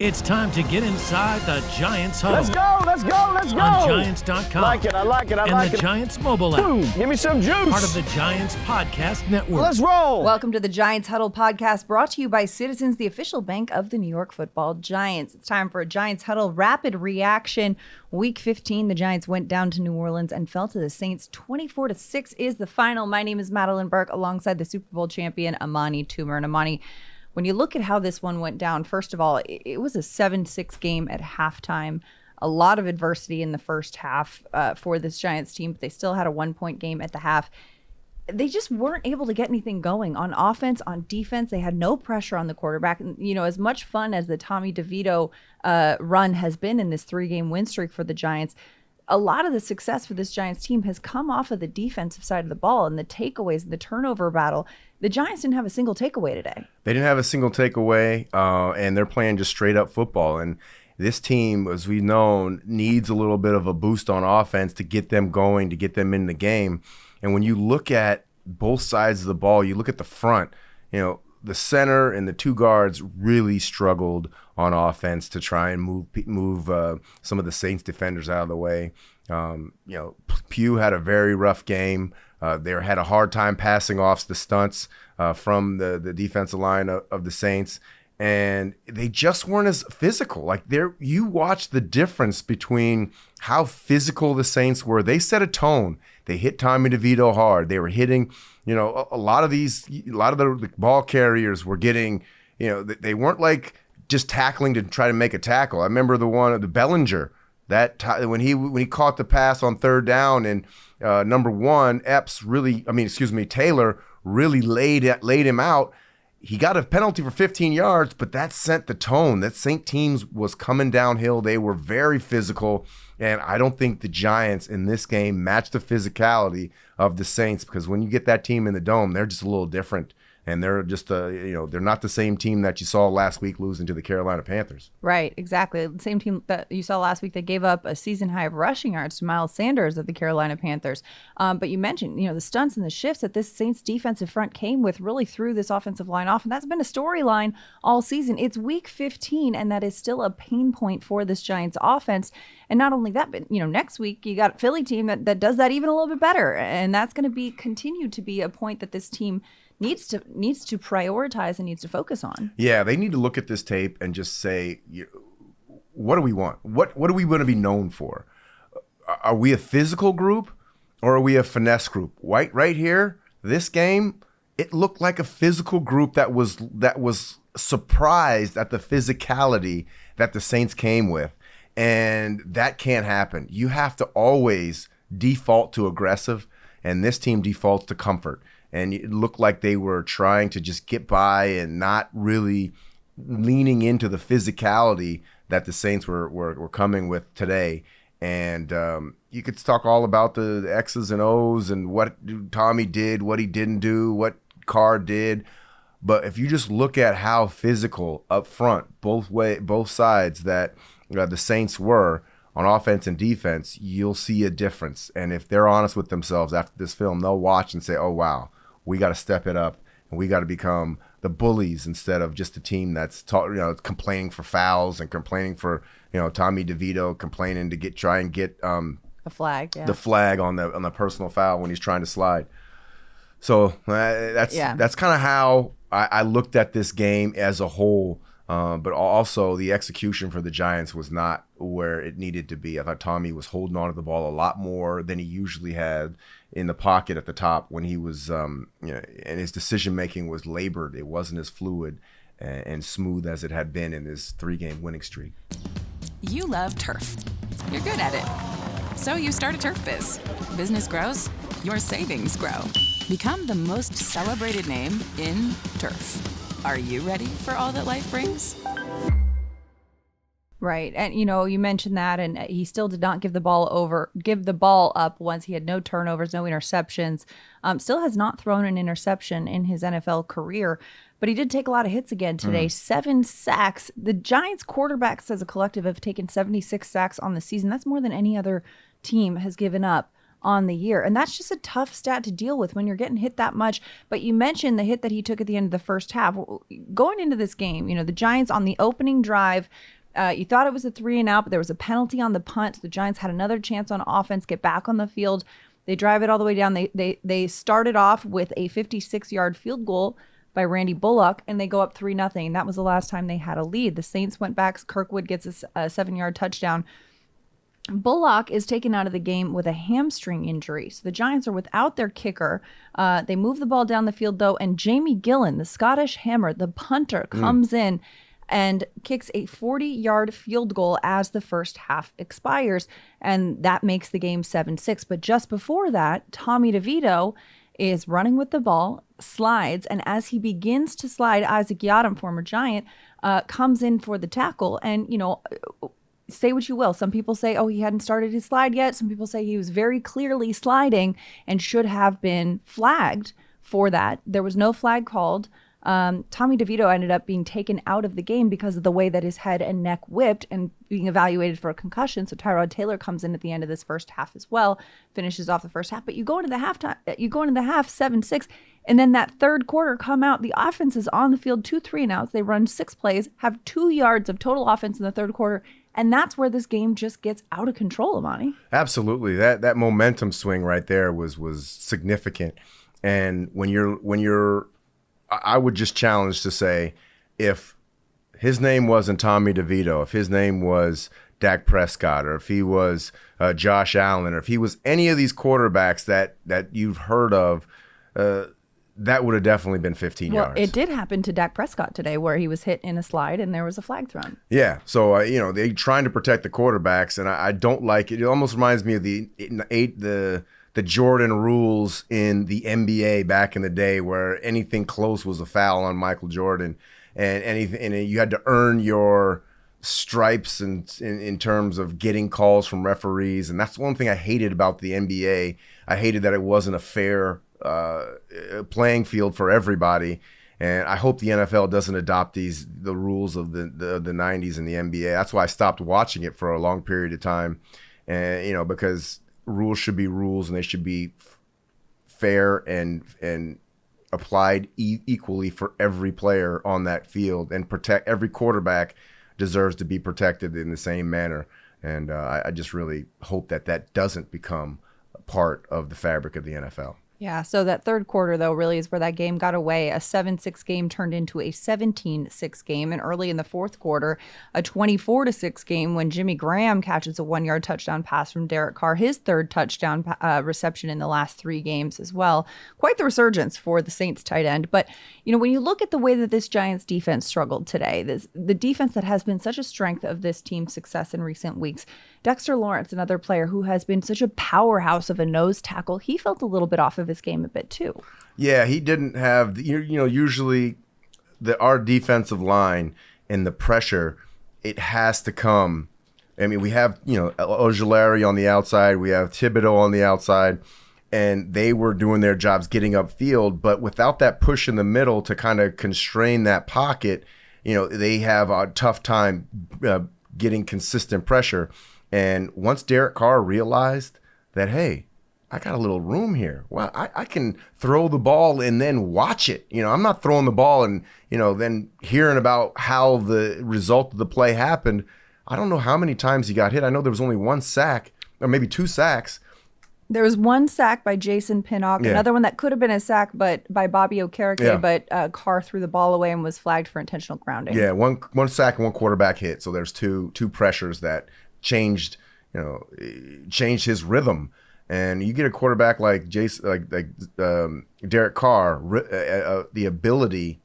It's time to get inside the Giants Huddle. Let's go, let's go, let's go. On Giants.com. I like it, I like it. And the Giants mobile app. Boom, give me some juice. Part of the Giants Podcast Network. Let's roll. Welcome to the Giants Huddle podcast, brought to you by Citizens, the official bank of the New York Football Giants. It's time for a Giants Huddle rapid reaction. Week 15, the Giants went down to New Orleans and fell to the Saints. 24-6 is the final. My name is Madelyn Burke, alongside the Super Bowl champion, Amani Toomer. And Amani, when you look at how this one went down, first of all, it was a 7-6 game at halftime. A lot of adversity in the first half for this Giants team, but they still had a 1-point game at the half. They just weren't able to get anything going on offense, on defense. They had no pressure on the quarterback. And, you know, as much fun as the Tommy DeVito run has been in this 3-game win streak for the Giants, a lot of the success for this Giants team has come off of the defensive side of the ball and the takeaways, the turnover battle. The Giants didn't have a single takeaway today. They didn't have a single takeaway, and they're playing just straight up football. And this team, as we've known, needs a little bit of a boost on offense to get them going, to get them in the game. And when you look at both sides of the ball, you look at the front, you know, the center and the two guards really struggled on offense to try and move some of the Saints defenders out of the way. You know, Pugh had a very rough game. They had a hard time passing off the stunts from the defensive line of the Saints. And they just weren't as physical. Like, you watch the difference between how physical the Saints were. They set a tone. They hit Tommy DeVito hard. They were hitting, you know, a lot of the ball carriers were getting, you know, they weren't like just tackling to try to make a tackle. I remember the Bellinger, when he caught the pass on third down, and number one, Taylor really laid him out. He got a penalty for 15 yards, but that sent the tone. That Saint teams was coming downhill. They were very physical, and I don't think the Giants in this game matched the physicality of the Saints, because when you get that team in the dome, they're just a little different. And they're just, they're not the same team that you saw last week losing to the Carolina Panthers. Right, exactly. The same team that you saw last week that gave up a season high of rushing yards to Miles Sanders of the Carolina Panthers. But you mentioned, you know, the stunts and the shifts that this Saints defensive front came with really threw this offensive line off. And that's been a storyline all season. It's week 15, and that is still a pain point for this Giants offense. And not only that, but, you know, next week you got a Philly team that does that even a little bit better. And that's going to continue to be a point that this team needs to prioritize and needs to focus on. Yeah, they need to look at this tape and just say, what do we want? What do we want to be known for? Are we a physical group, or are we a finesse group? Right here, this game, it looked like a physical group that was surprised at the physicality that the Saints came with. And that can't happen. You have to always default to aggressive, and this team defaults to comfort. And it looked like they were trying to just get by and not really leaning into the physicality that the Saints were coming with today. And you could talk all about the X's and O's and what Tommy did, what he didn't do, what Carr did. But if you just look at how physical up front, both sides that the Saints were on offense and defense, you'll see a difference. And if they're honest with themselves after this film, they'll watch and say, oh, wow, we got to step it up, and we got to become the bullies instead of just a team that's complaining for fouls and complaining for, you know, Tommy DeVito complaining to try and get the flag on the personal foul when he's trying to slide. So that's kind of how I looked at this game as a whole. But also the execution for the Giants was not where it needed to be. I thought Tommy was holding on to the ball a lot more than he usually had in the pocket at the top when he was, and his decision-making was labored. It wasn't as fluid and smooth as it had been in this 3-game winning streak. You love turf. You're good at it. So you start a turf biz. Business grows, your savings grow. Become the most celebrated name in turf. Are you ready for all that life brings? Right. And, you know, you mentioned that, and he still did not give the ball up once. He had no turnovers, no interceptions. Still has not thrown an interception in his NFL career, but he did take a lot of hits again today. 7 sacks. The Giants quarterbacks as a collective have taken 76 sacks on the season. That's more than any other team has given up on the year. And that's just a tough stat to deal with when you're getting hit that much. But you mentioned the hit that he took at the end of the first half. Going into this game, the Giants on the opening drive, you thought it was a 3-and-out, but there was a penalty on the punt. So the Giants had another chance on offense, get back on the field. They drive it all the way down. They started off with a 56-yard field goal by Randy Bullock, and they go up 3-0. That was the last time they had a lead. The Saints went back. Kirkwood gets a 7-yard touchdown. Bullock is taken out of the game with a hamstring injury. So the Giants are without their kicker. They move the ball down the field, though, and Jamie Gillen, the Scottish Hammer, the punter, comes in and kicks a 40-yard field goal as the first half expires, and that makes the game 7-6. But just before that, Tommy DeVito is running with the ball, slides, and as he begins to slide, Isaac Yiadom, former Giant, comes in for the tackle. And, say what you will. Some people say, he hadn't started his slide yet. Some people say he was very clearly sliding and should have been flagged for that. There was no flag called. Tommy DeVito ended up being taken out of the game because of the way that his head and neck whipped and being evaluated for a concussion. So Tyrod Taylor comes in at the end of this first half as well, finishes off the first half. But you go into the half 7-6, and then that third quarter come out. The offense is on the field, 2 3-and-outs. They run 6 plays, have 2 yards of total offense in the third quarter. And that's where this game just gets out of control, Amani. Absolutely. That momentum swing right there was significant. And when you're I would just challenge to say, if his name wasn't Tommy DeVito, if his name was Dak Prescott, or if he was Josh Allen, or if he was any of these quarterbacks that you've heard of, that would have definitely been 15 yards. It did happen to Dak Prescott today, where he was hit in a slide and there was a flag thrown. Yeah, so they're trying to protect the quarterbacks, and I don't like it. It almost reminds me of the Jordan rules in the NBA back in the day, where anything close was a foul on Michael Jordan, and you had to earn your stripes in terms of getting calls from referees. And that's one thing I hated about the NBA. I hated that it wasn't a fair playing field for everybody. And I hope the NFL doesn't adopt the rules of the 90s in the NBA. That's why I stopped watching it for a long period of time, and because rules should be rules, and they should be fair and applied equally for every player on that field, and protect every quarterback deserves to be protected in the same manner. And I just really hope that doesn't become a part of the fabric of the NFL. Yeah, so that third quarter, though, really is where that game got away. A 7-6 game turned into a 17-6 game. And early in the fourth quarter, a 24-6 game when Jimmy Graham catches a 1-yard touchdown pass from Derek Carr, his third touchdown reception in the last 3 games as well. Quite the resurgence for the Saints tight end. But, when you look at the way that this Giants defense struggled today, the defense that has been such a strength of this team's success in recent weeks, Dexter Lawrence, another player who has been such a powerhouse of a nose tackle, he felt a little bit off of his game a bit too. Yeah, he didn't have, usually our defensive line and the pressure, it has to come. I mean, we have, Ojulari on the outside, we have Thibodeau on the outside, and they were doing their jobs getting upfield, but without that push in the middle to kind of constrain that pocket, they have a tough time getting consistent pressure. And once Derek Carr realized that, hey, I got a little room here. Well, I can throw the ball and then watch it. I'm not throwing the ball and, then hearing about how the result of the play happened. I don't know how many times he got hit. I know there was only 1 sack, or maybe 2 sacks. There was 1 sack by Jason Pinnock, another one that could have been a sack but by Bobby Okereke, but Carr threw the ball away and was flagged for intentional grounding. Yeah, one sack and 1 quarterback hit. So there's two pressures that changed his rhythm. And you get a quarterback like Derek Carr, the ability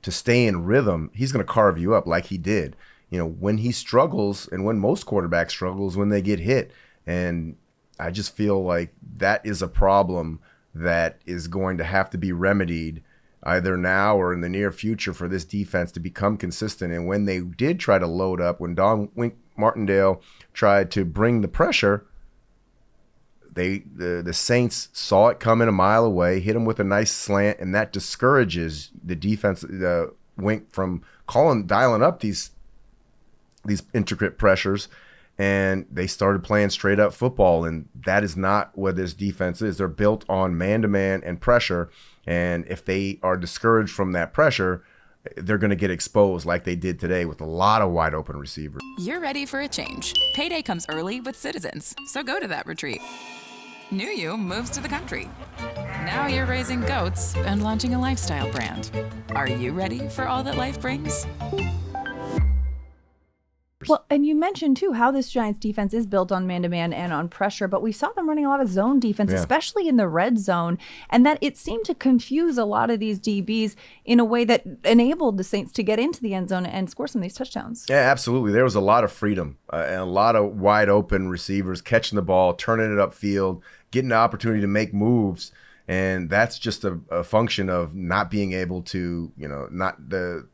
to stay in rhythm, he's going to carve you up like he did. When he struggles, and when most quarterbacks struggles, when they get hit. And I just feel like that is a problem that is going to have to be remedied either now or in the near future for this defense to become consistent. And when they did try to load up, when Don Wink Martindale tried to bring the pressure, the Saints saw it coming a mile away, hit him with a nice slant, and that discourages the defense, Wink, from dialing up these intricate pressures. and they started playing straight up football. And that is not what this defense is. They're built on man-to-man and pressure. And if they are discouraged from that pressure, they're going to get exposed like they did today with a lot of wide open receivers. You're ready for a change. Payday comes early with Citizens, so go to that retreat. New You moves to the country. Now you're raising goats and launching a lifestyle brand. Are you ready for all that life brings? Well, and you mentioned too how this Giants defense is built on man-to-man and on pressure, but we saw them running a lot of zone defense, especially in the red zone, and that it seemed to confuse a lot of these DBs in a way that enabled the Saints to get into the end zone and score some of these touchdowns. Yeah, absolutely. There was a lot of freedom and a lot of wide open receivers catching the ball, turning it upfield, getting the opportunity to make moves. And that's just a function of not being able to, not the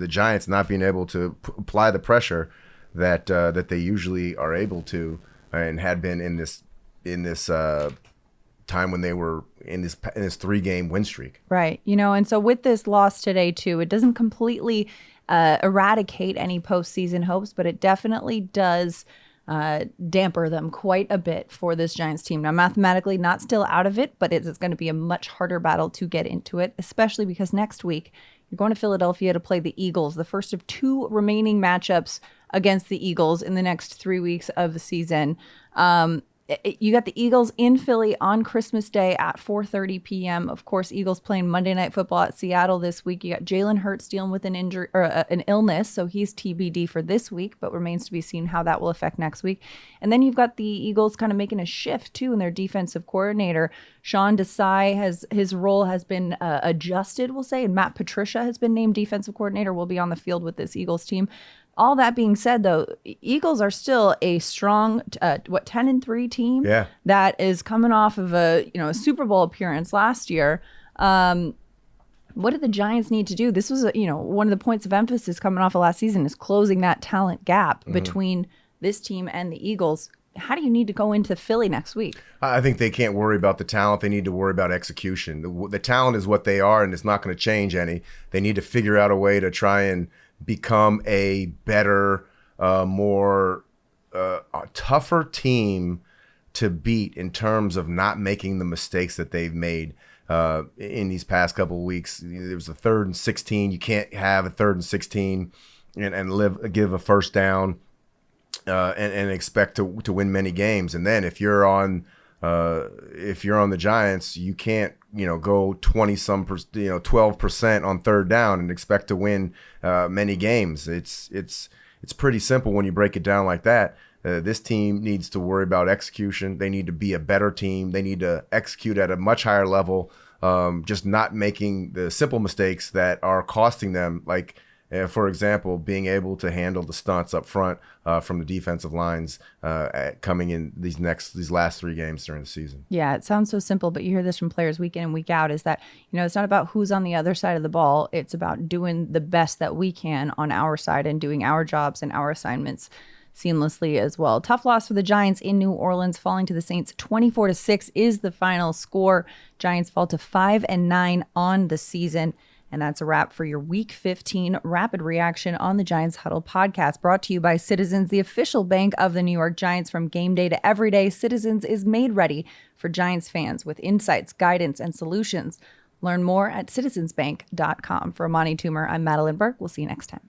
Giants not being able to apply the pressure that they usually are able to and had been in this time when they were in this 3-game win streak. Right. And so with this loss today too, it doesn't completely eradicate any postseason hopes, but it definitely does damper them quite a bit for this Giants team. Now, mathematically, not still out of it, but it's going to be a much harder battle to get into it, especially because next week you're going to Philadelphia to play the Eagles, the first of 2 remaining matchups against the Eagles in the next 3 weeks of the season. You got the Eagles in Philly on Christmas Day at 4:30 p.m. Of course, Eagles playing Monday Night Football at Seattle this week. You got Jalen Hurts dealing with an injury or an illness, so he's TBD for this week, but remains to be seen how that will affect next week. And then you've got the Eagles kind of making a shift too in their defensive coordinator. Sean Desai his role has been adjusted, we'll say, and Matt Patricia has been named defensive coordinator. Will be on the field with this Eagles team. All that being said, though, Eagles are still a strong, 10-3 team that is coming off of a Super Bowl appearance last year. What did the Giants need to do? This was one of the points of emphasis coming off of last season is closing that talent gap between this team and the Eagles. How do you need to go into Philly next week? I think they can't worry about the talent. They need to worry about execution. The talent is what they are, and it's not going to change any. They need to figure out a way to try and become a better, more tougher team to beat in terms of not making the mistakes that they've made in these past couple of weeks. There was a 3rd and 16. You can't have a 3rd and 16 and give a first down and expect to win many games. And then if you're on the Giants, you can't go 12% on 3rd down and expect to win many games. It's pretty simple when you break it down like that. This team needs to worry about execution. They need to be a better team. They need to execute at a much higher level, just not making the simple mistakes that are costing them, like for example, being able to handle the stunts up front from the defensive lines coming in these last 3 games during the season. Yeah, it sounds so simple, but you hear this from players week in and week out, is that, it's not about who's on the other side of the ball. It's about doing the best that we can on our side and doing our jobs and our assignments seamlessly as well. Tough loss for the Giants in New Orleans, falling to the Saints 24-6 is the final score. Giants fall to 5-9 on the season. And that's a wrap for your Week 15 Rapid Reaction on the Giants Huddle podcast, brought to you by Citizens, the official bank of the New York Giants. From game day to every day, Citizens is made ready for Giants fans with insights, guidance, and solutions. Learn more at citizensbank.com. For Amani Toomer, I'm Madelyn Burke. We'll see you next time.